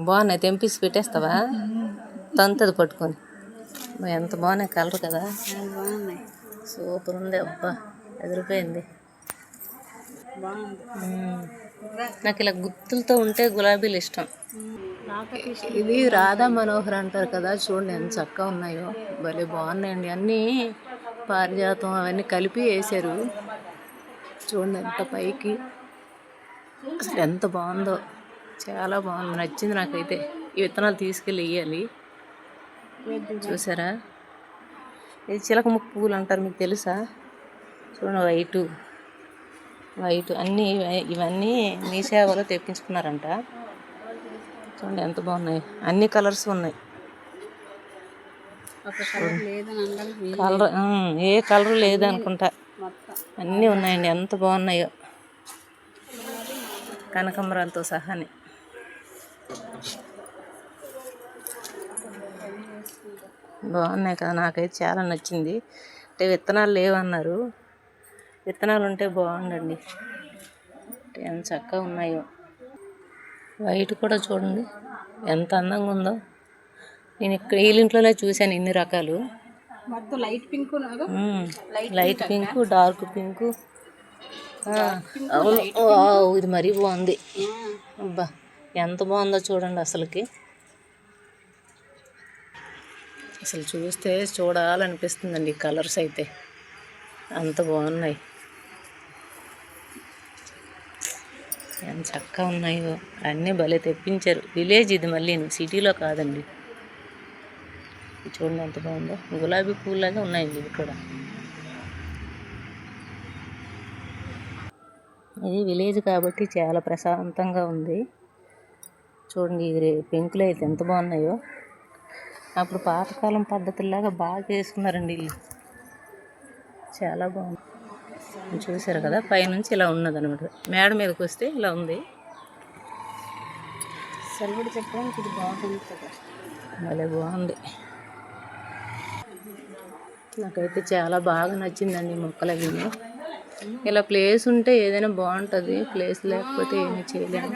బాగున్నాయి, తెంపిసి పెట్టేస్తావా? తంతది పట్టుకొని. ఎంత బాగున్నాయి కలర్ కదా, సూపర్ ఉంది. అబ్బా ఎదిరిపోయింది. నాకు ఇలా గుత్తులతో ఉంటే గులాబీలు ఇష్టం. ఇది రాధా మనోహర్ అంటారు కదా, చూడండి ఎంత చక్కగా ఉన్నాయో, భలే బాగున్నాయండి. అన్నీ పారిజాతం అవన్నీ కలిపి వేసారు. చూడండి ఎంత పైకి, అసలు ఎంత బాగుందో, చాలా బాగుంది, నచ్చింది నాకైతే. ఈ విత్తనాలు తీసుకెళ్ళి వేయాలి. చూసారా, ఇది చిలక ముక్కు పువ్వులు అంటారు, మీకు తెలుసా? చూడండి వైటు వైట్ అన్నీ ఇవన్నీ మీ సేవలో తెప్పించుకున్నారంట. చూడండి ఎంత బాగున్నాయి, అన్ని కలర్స్ ఉన్నాయి. కలర్ ఏ కలర్ లేదనుకుంటా, అన్నీ ఉన్నాయండి. ఎంత బాగున్నాయో, కనకాంబరాలతో సహాని. బాగున్నాయి కదా, నాకైతే చాలా నచ్చింది. అంటే విత్తనాలు లేవన్నారు, విత్తనాలు ఉంటే బాగుండండి. ఎంత చక్కగా ఉన్నాయో. వైట్ కూడా చూడండి ఎంత అందంగా ఉందో. నేను ఇక్కడ వీళ్ళింట్లోనే చూశాను ఇన్ని రకాలు. Light pink, dark pink. ఇది మరీ బాగుంది. అబ్బా ఎంత బాగుందో చూడండి. అసలు చూస్తే చూడాలనిపిస్తుందండి. కలర్స్ అయితే అంత బాగున్నాయి, ఎంత చక్కగా ఉన్నాయో. అన్నీ భలే తెప్పించారు. విలేజ్ ఇది, మళ్ళీ సిటీలో కాదండి. చూడండి ఎంత బాగుందో, గులాబీ పూలాగా ఉన్నాయండి ఇవి కూడా. ఇది విలేజ్ కాబట్టి చాలా ప్రశాంతంగా ఉంది. చూడండి ఇది పెంకులు అయితే ఎంత బాగున్నాయో. అప్పుడు పాతకాలం పద్ధతుల్లాగా బాగా చేసుకున్నారండి ఇల్లు, చాలా బాగుంది. చూసారు కదా, పైనుంచి ఇలా ఉన్నది అనమాట. మేడ మీదకి వస్తే ఇలా ఉంది. సెలవుడు చెప్పడానికి ఇది బాగుంది కదా, భలే బాగుంది. నాకైతే చాలా బాగా నచ్చిందండి మొక్కలు అవి. ఇలా ప్లేస్ ఉంటే ఏదైనా బాగుంటుంది, ప్లేస్ లేకపోతే ఏమీ చేయలేము.